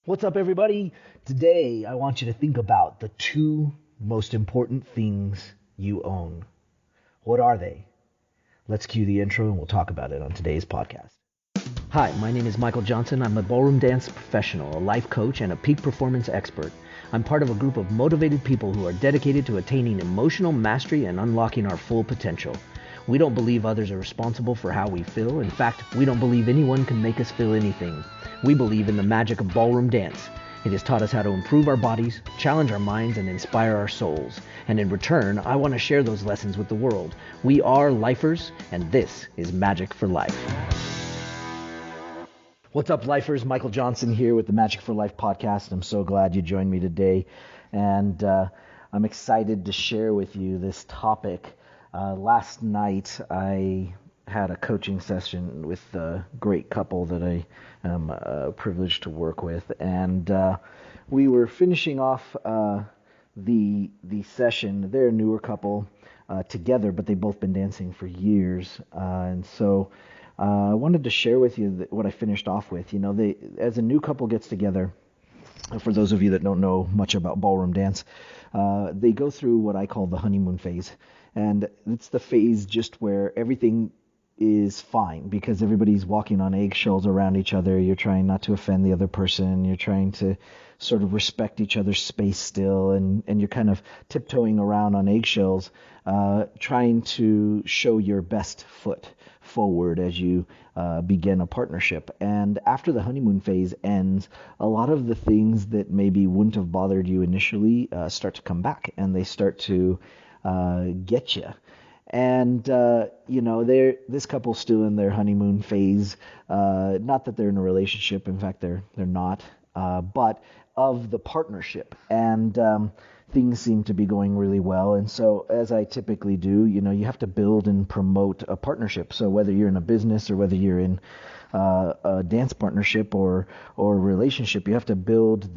What's up, everybody? Today, I want you to think about the two most important things you own. What are they? Let's cue the intro and we'll talk about it on today's podcast. Hi, my name is Michael Johnson. I'm a ballroom dance professional, a life coach, and a peak performance expert. I'm part of a group of motivated people who are dedicated to attaining emotional mastery and unlocking our full potential. We don't believe others are responsible for how we feel. In fact, we don't believe anyone can make us feel anything. We believe in the magic of ballroom dance. It has taught us how to improve our bodies, challenge our minds, and inspire our souls. And in return, I want to share those lessons with the world. We are lifers, and this is Magic for Life. What's up, lifers? Michael Johnson here with the Magic for Life podcast. I'm so glad you joined me today, and I'm excited to share with you this topic. Last night, I had a coaching session with a great couple that I am privileged to work with, and we were finishing off the session. They're a newer couple together, but they've both been dancing for years, and so I wanted to share with you what I finished off with. You know, as a new couple gets together, for those of you that don't know much about ballroom dance, they go through what I call the honeymoon phase. And it's the phase just where everything is fine because everybody's walking on eggshells around each other. You're trying not to offend the other person. You're trying to sort of respect each other's space still. And you're kind of tiptoeing around on eggshells, trying to show your best foot forward as you begin a partnership. And after the honeymoon phase ends, a lot of the things that maybe wouldn't have bothered you initially start to come back, and they start to get you. And this couple's still in their honeymoon phase. Not that they're in a relationship, in fact they're not, but of the partnership. And things seem to be going really well. And so, as I typically do, you have to build and promote a partnership. So whether you're in a business or whether you're in a dance partnership or a relationship, you have to build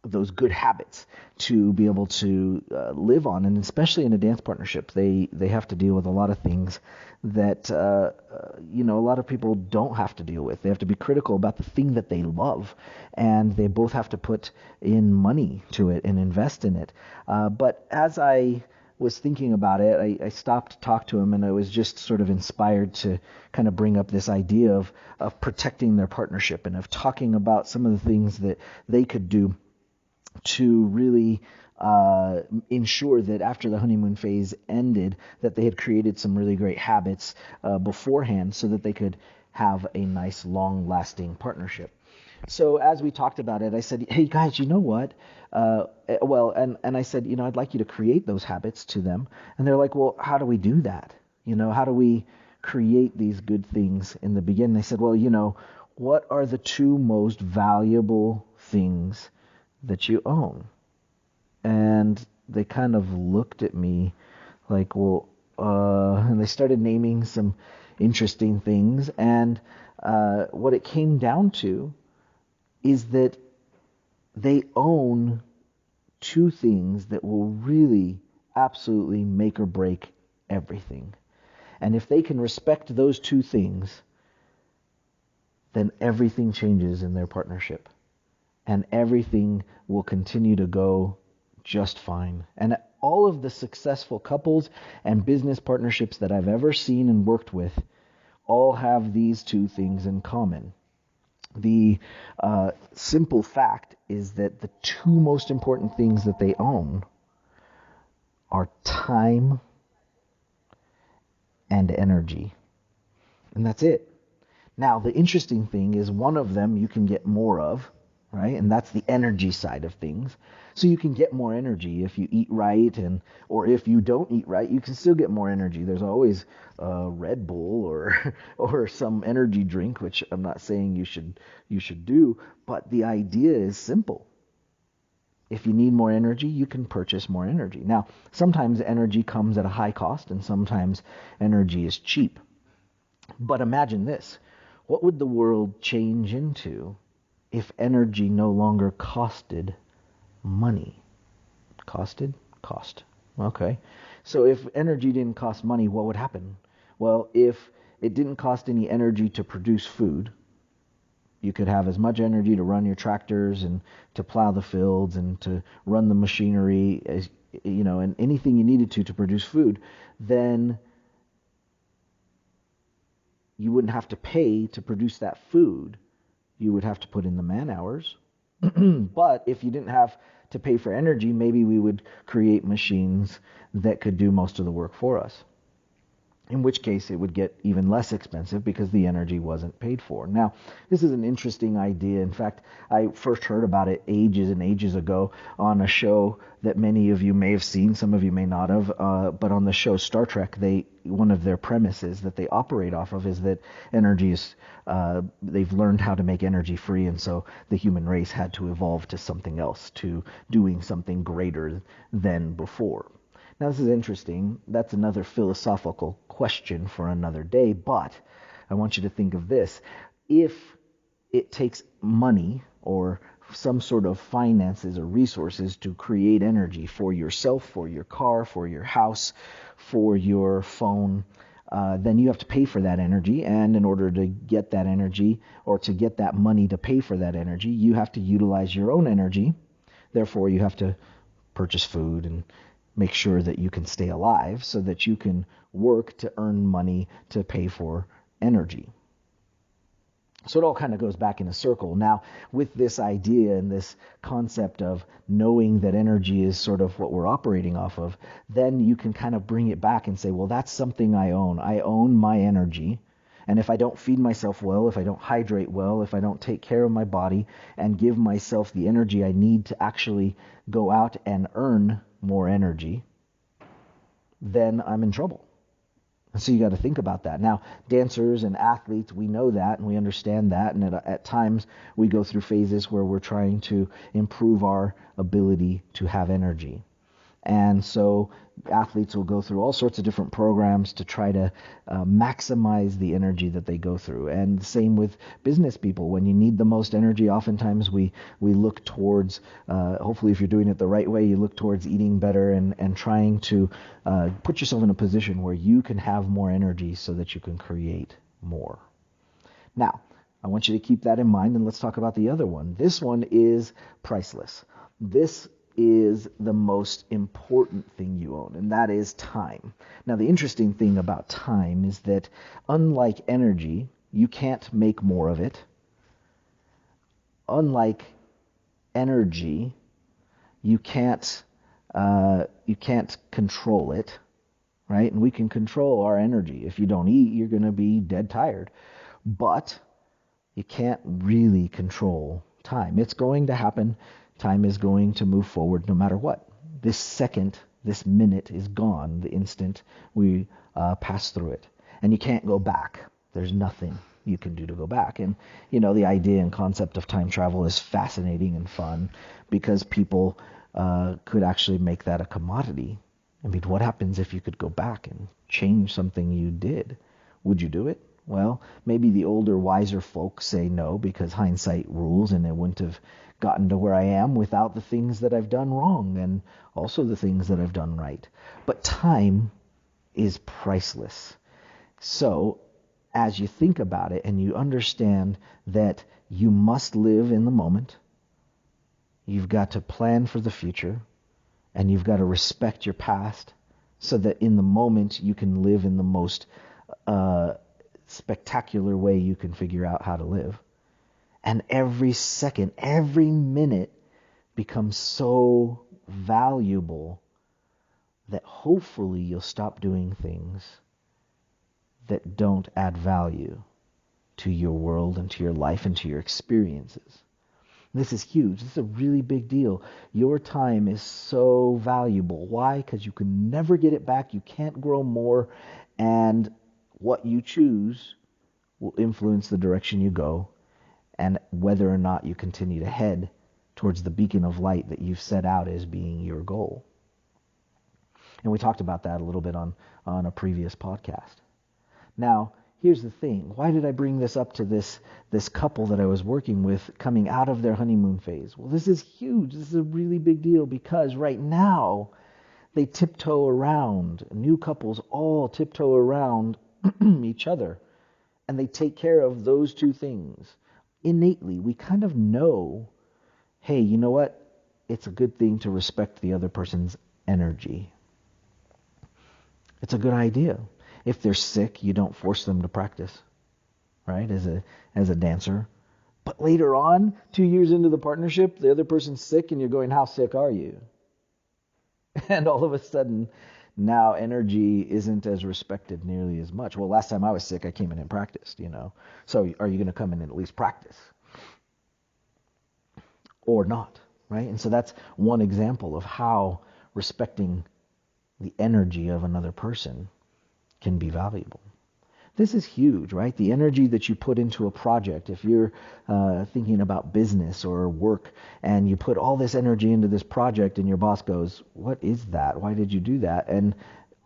those good habits to be able to live on. And especially in a dance partnership, they have to deal with a lot of things that a lot of people don't have to deal with. They have to be critical about the thing that they love, and they both have to put in money to it and invest in it. But as I was thinking about it, I stopped to talk to him, and I was just sort of inspired to kind of bring up this idea of protecting their partnership and of talking about some of the things that they could do to really ensure that after the honeymoon phase ended, that they had created some really great habits beforehand so that they could have a nice, long-lasting partnership. So as we talked about it, I said, hey, guys, you know what? And I said, I'd like you to create those habits to them. And they're like, well, how do we do that? How do we create these good things in the beginning? I said, well, what are the two most valuable things that you own? And they kind of looked at me like, well, and they started naming some interesting things. And what it came down to is that they own two things that will really absolutely make or break everything. And if they can respect those two things, then everything changes in their partnership. And everything will continue to go just fine. And all of the successful couples and business partnerships that I've ever seen and worked with all have these two things in common. The simple fact is that the two most important things that they own are time and energy. And that's it. Now, the interesting thing is one of them you can get more of, right? And that's the energy side of things. So you can get more energy if you eat right, or if you don't eat right, you can still get more energy. There's always Red Bull or some energy drink, which I'm not saying you should do, but the idea is simple. If you need more energy, you can purchase more energy. Now, sometimes energy comes at a high cost, and sometimes energy is cheap. But imagine this. What would the world change into if energy no longer costed money? Cost. Okay. So if energy didn't cost money, what would happen? Well, if it didn't cost any energy to produce food, You could have as much energy to run your tractors and to plow the fields and to run the machinery as and anything you needed to produce food. Then you wouldn't have to pay to produce that food. You would have to put in the man hours. But if you didn't have to pay for energy, maybe we would create machines that could do most of the work for us. In which case it would get even less expensive because the energy wasn't paid for. Now, this is an interesting idea. In fact, I first heard about it ages and ages ago on a show that many of you may have seen, some of you may not have, but on the show Star Trek, one of their premises that they operate off of is that energy is, they've learned how to make energy free, and so the human race had to evolve to something else, to doing something greater than before. Now, this is interesting. That's another philosophical question for another day, but I want you to think of this. If it takes money or some sort of finances or resources to create energy for yourself, for your car, for your house, for your phone, then you have to pay for that energy. And in order to get that energy or to get that money to pay for that energy, you have to utilize your own energy. Therefore, you have to purchase food and make sure that you can stay alive so that you can work to earn money to pay for energy. So it all kind of goes back in a circle. Now, with this idea and this concept of knowing that energy is sort of what we're operating off of, then you can kind of bring it back and say, well, that's something I own. I own my energy. And if I don't feed myself well, if I don't hydrate well, if I don't take care of my body and give myself the energy I need to actually go out and earn more energy, then I'm in trouble. And so you got to think about that. Now, dancers and athletes, we know that and we understand that. And at times we go through phases where we're trying to improve our ability to have energy. And so athletes will go through all sorts of different programs to try to maximize the energy that they go through. And the same with business people. When you need the most energy, oftentimes we look towards, hopefully if you're doing it the right way, you look towards eating better and trying to put yourself in a position where you can have more energy so that you can create more. Now, I want you to keep that in mind, and let's talk about the other one. This one is priceless. This is the most important thing you own, and that is time. Now, the interesting thing about time is that unlike energy, you can't make more of it. Unlike energy, you can't control it, right? And we can control our energy. If you don't eat, you're going to be dead tired. But you can't really control time. It's going to happen. Time is going to move forward no matter what. This second, this minute is gone the instant we pass through it. And you can't go back. There's nothing you can do to go back. And, the idea and concept of time travel is fascinating and fun because people could actually make that a commodity. I mean, what happens if you could go back and change something you did? Would you do it? Well, maybe the older, wiser folks say no because hindsight rules and they wouldn't have gotten to where I am without the things that I've done wrong and also the things that I've done right. But time is priceless. So as you think about it and you understand that you must live in the moment, you've got to plan for the future, and you've got to respect your past so that in the moment you can live in the most spectacular way you can figure out how to live. And every second, every minute becomes so valuable that hopefully you'll stop doing things that don't add value to your world and to your life and to your experiences. This is huge. This is a really big deal. Your time is so valuable. Why? Because you can never get it back. You can't grow more. And what you choose will influence the direction you go and whether or not you continue to head towards the beacon of light that you've set out as being your goal. And we talked about that a little bit on a previous podcast. Now, here's the thing. Why did I bring this up to this couple that I was working with coming out of their honeymoon phase? Well, this is huge. This is a really big deal because right now they tiptoe around. New couples all tiptoe around each other. And they take care of those two things. innately, we kind of know, hey, you know what? It's a good thing to respect the other person's energy. It's a good idea. If they're sick, you don't force them to practice, right? As a dancer. But later on, 2 years into the partnership, the other person's sick and you're going, how sick are you? And all of a sudden, now energy isn't as respected nearly as much. Well, last time I was sick, I came in and practiced, So are you going to come in and at least practice? Or not, right? And so that's one example of how respecting the energy of another person can be valuable. This is huge, right? The energy that you put into a project. If you're thinking about business or work and you put all this energy into this project and your boss goes, what is that? Why did you do that? And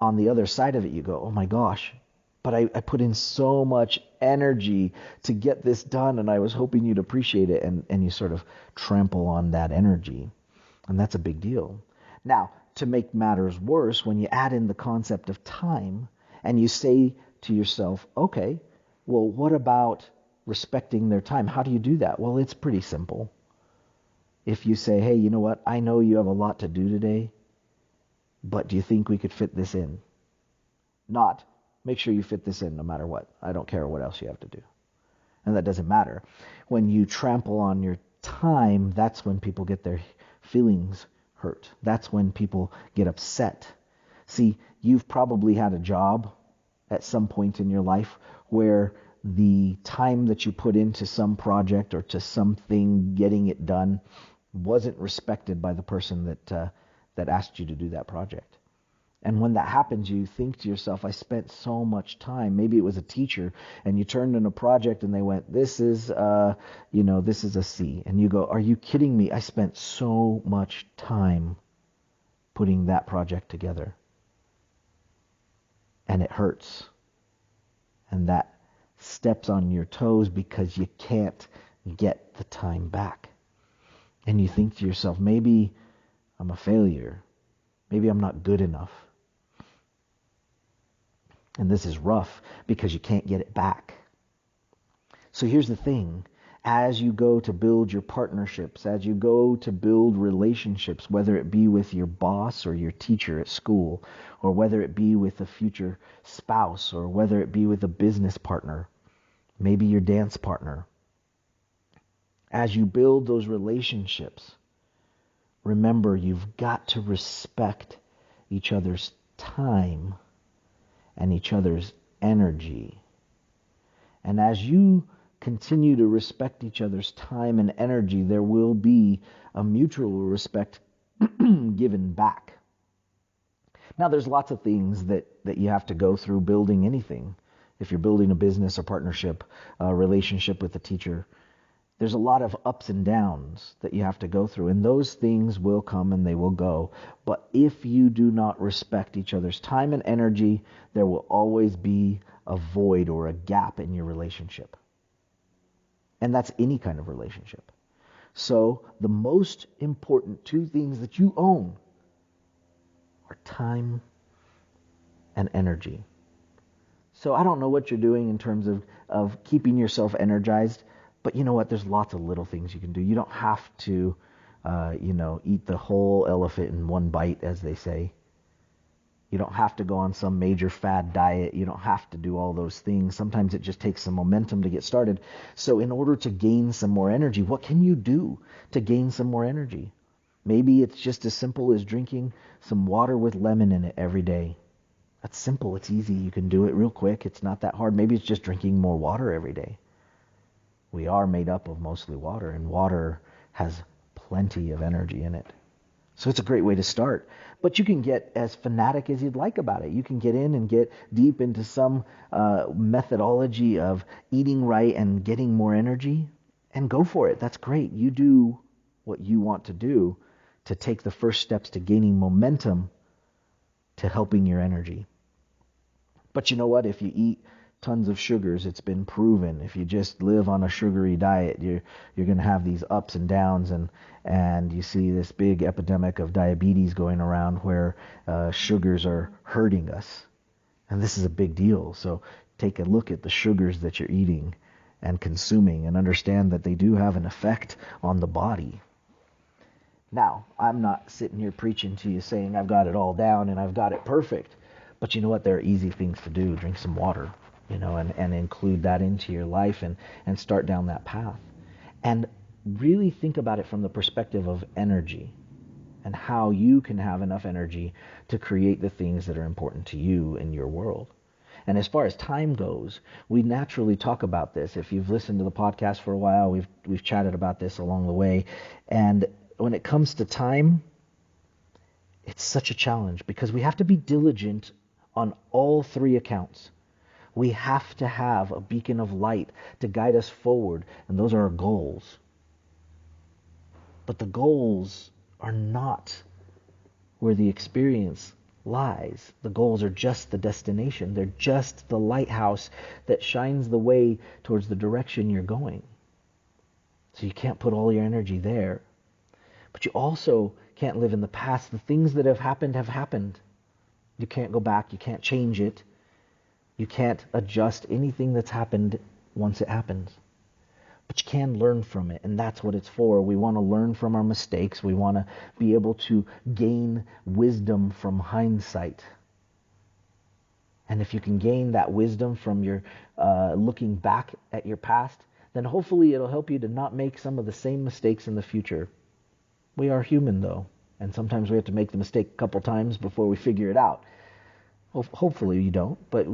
on the other side of it, you go, oh my gosh, but I put in so much energy to get this done and I was hoping you'd appreciate it. And you sort of trample on that energy. And that's a big deal. Now, to make matters worse, when you add in the concept of time and you say to yourself, okay, well, what about respecting their time? How do you do that? Well, it's pretty simple. If you say, hey, you know what? I know you have a lot to do today, but do you think we could fit this in? Not, make sure you fit this in no matter what. I don't care what else you have to do. And that doesn't matter. When you trample on your time, that's when people get their feelings hurt. That's when people get upset. See, you've probably had a job at some point in your life where the time that you put into some project or to something getting it done wasn't respected by the person that asked you to do that project. And when that happens, you think to yourself, I spent so much time. Maybe it was a teacher and you turned in a project and they went, this is a C. And you go, are you kidding me? I spent so much time putting that project together. And it hurts. And that steps on your toes because you can't get the time back. And you think to yourself, maybe I'm a failure. Maybe I'm not good enough. And this is rough because you can't get it back. So here's the thing. As you go to build your partnerships, as you go to build relationships, whether it be with your boss or your teacher at school, or whether it be with a future spouse, or whether it be with a business partner, maybe your dance partner, as you build those relationships, remember you've got to respect each other's time and each other's energy. And as you continue to respect each other's time and energy, there will be a mutual respect given back. Now, there's lots of things that you have to go through building anything. If you're building a business or partnership, a relationship with a teacher, there's a lot of ups and downs that you have to go through, and those things will come and they will go. But if you do not respect each other's time and energy, there will always be a void or a gap in your relationship. And that's any kind of relationship. So the most important two things that you own are time and energy. So I don't know what you're doing in terms of keeping yourself energized, but you know what? There's lots of little things you can do. You don't have to, eat the whole elephant in one bite, as they say. You don't have to go on some major fad diet. You don't have to do all those things. Sometimes it just takes some momentum to get started. So in order to gain some more energy, what can you do to gain some more energy? Maybe it's just as simple as drinking some water with lemon in it every day. That's simple. It's easy. You can do it real quick. It's not that hard. Maybe it's just drinking more water every day. We are made up of mostly water, and water has plenty of energy in it. So it's a great way to start. But you can get as fanatic as you'd like about it. You can get in and get deep into some methodology of eating right and getting more energy, and go for it. That's great. You do what you want to do to take the first steps to gaining momentum to helping your energy. But you know what? If you eat tons of sugars, it's been proven. If you just live on a sugary diet, you're going to have these ups and downs, and you see this big epidemic of diabetes going around where sugars are hurting us. And this is a big deal. So take a look at the sugars that you're eating and consuming, and understand that they do have an effect on the body. Now, I'm not sitting here preaching to you saying I've got it all down and I've got it perfect. But you know what? There are easy things to do. Drink some water, and include that into your life and start down that path. And really think about it from the perspective of energy and how you can have enough energy to create the things that are important to you in your world. And as far as time goes, we naturally talk about this. If you've listened to the podcast for a while, we've chatted about this along the way. And when it comes to time, it's such a challenge because we have to be diligent on all three accounts. We have to have a beacon of light to guide us forward, and those are our goals. But the goals are not where the experience lies. The goals are just the destination. They're just the lighthouse that shines the way towards the direction you're going. So you can't put all your energy there. But you also can't live in the past. The things that have happened have happened. You can't go back. You can't change it. You can't adjust anything that's happened once it happens. But you can learn from it, and that's what it's for. We want to learn from our mistakes. We want to be able to gain wisdom from hindsight. And if you can gain that wisdom from your looking back at your past, then hopefully it'll help you to not make some of the same mistakes in the future. We are human, though, and sometimes we have to make the mistake a couple times before we figure it out. Hopefully you don't, but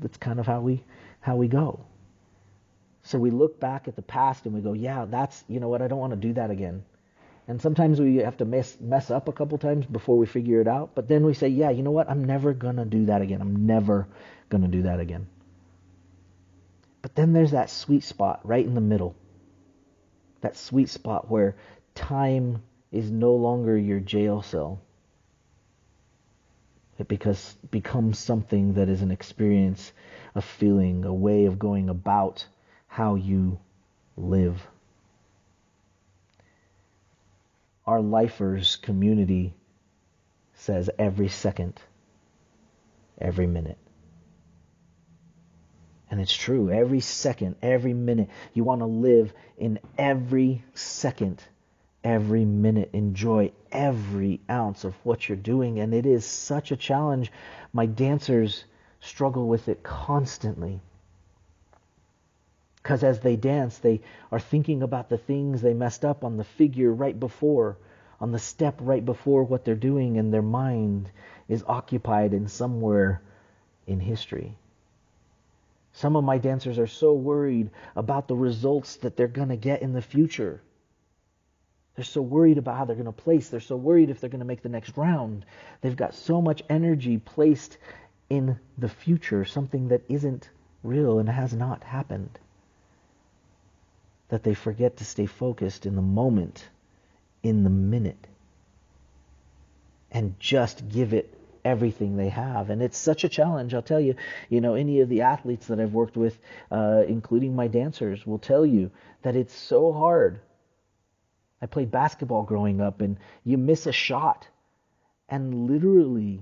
that's kind of how we go. So we look back at the past and we go, yeah, that's, I don't want to do that again. And sometimes we have to mess up a couple times before we figure it out. But then we say, yeah, you know what? I'm never going to do that again. I'm never going to do that again. But then there's that sweet spot right in the middle. That sweet spot where time is no longer your jail cell. It becomes something that is an experience, a feeling, a way of going about how you live. Our lifers community says every second, every minute. And it's true. Every second, every minute. You want to live in every second, every minute. Enjoy every ounce of what you're doing. And it is such a challenge. My dancers struggle with it constantly. Because as they dance, they are thinking about the things they messed up on the figure right before, on the step right before what they're doing, and their mind is occupied in somewhere in history. Some of my dancers are so worried about the results that they're going to get in the future. They're so worried about how they're going to place. They're so worried if they're going to make the next round. They've got so much energy placed in the future, something that isn't real and has not happened, that they forget to stay focused in the moment, in the minute, and just give it everything they have. And it's such a challenge. I'll tell you, any of the athletes that I've worked with, including my dancers, will tell you that it's so hard. I played basketball growing up, and you miss a shot, and literally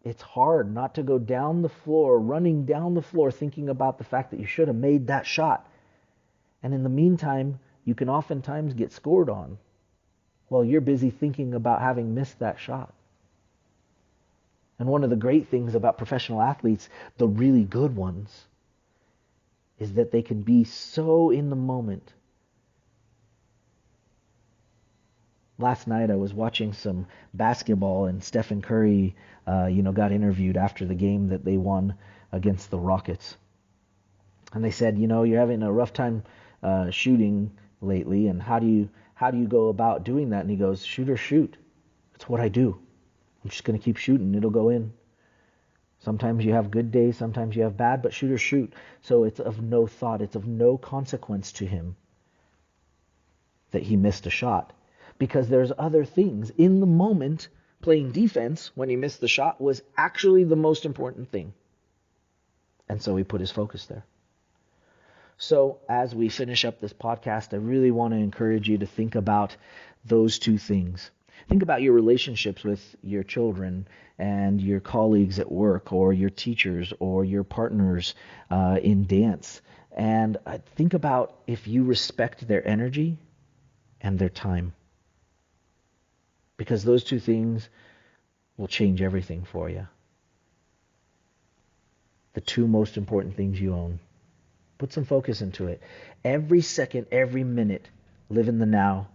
it's hard not to go down the floor, running down the floor, thinking about the fact that you should have made that shot. And in the meantime, you can oftentimes get scored on while you're busy thinking about having missed that shot. And one of the great things about professional athletes, the really good ones, is that they can be so in the moment. Last night I was watching some basketball, and Stephen Curry, got interviewed after the game that they won against the Rockets. And they said, you're having a rough time shooting lately, and how do you go about doing that? And he goes, shoot or shoot. That's what I do. I'm just going to keep shooting. It'll go in. Sometimes you have good days, sometimes you have bad, but shoot or shoot. So it's of no thought, it's of no consequence to him that he missed a shot, because there's other things. In the moment, playing defense when he missed the shot was actually the most important thing. And so he put his focus there. So as we finish up this podcast, I really want to encourage you to think about those two things. Think about your relationships with your children and your colleagues at work, or your teachers, or your partners in dance. And think about if you respect their energy and their time. Because those two things will change everything for you. The two most important things you own. Put some focus into it. Every second, every minute, live in the now,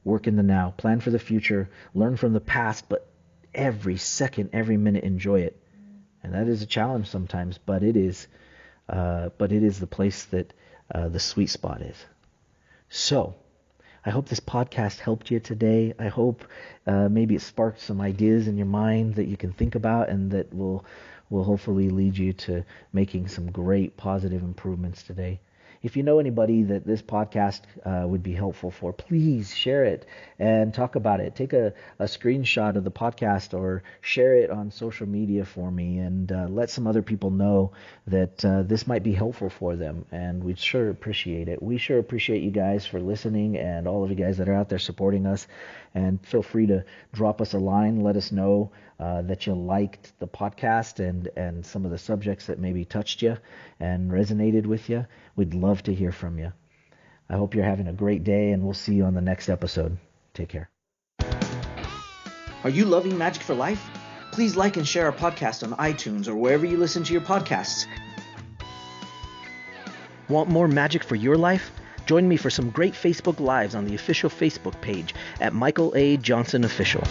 work in the now, plan for the future, learn from the past, but every second, every minute, enjoy it. And that is a challenge sometimes, but it is the place that the sweet spot is. So, I hope this podcast helped you today. I hope maybe it sparked some ideas in your mind that you can think about, and that will hopefully lead you to making some great positive improvements today. If you know anybody that this podcast would be helpful for, please share it and talk about it. Take a screenshot of the podcast or share it on social media for me, and let some other people know that this might be helpful for them, and we'd sure appreciate it. We sure appreciate you guys for listening, and all of you guys that are out there supporting us. And feel free to drop us a line. Let us know that you liked the podcast and some of the subjects that maybe touched you and resonated with you. We'd love to hear from you. I hope you're having a great day, and we'll see you on the next episode. Take care. Are you loving Magic for Life? Please like and share our podcast on iTunes or wherever you listen to your podcasts. Want more magic for your life? Join me for some great Facebook Lives on the official Facebook page at Michael A. Johnson Official.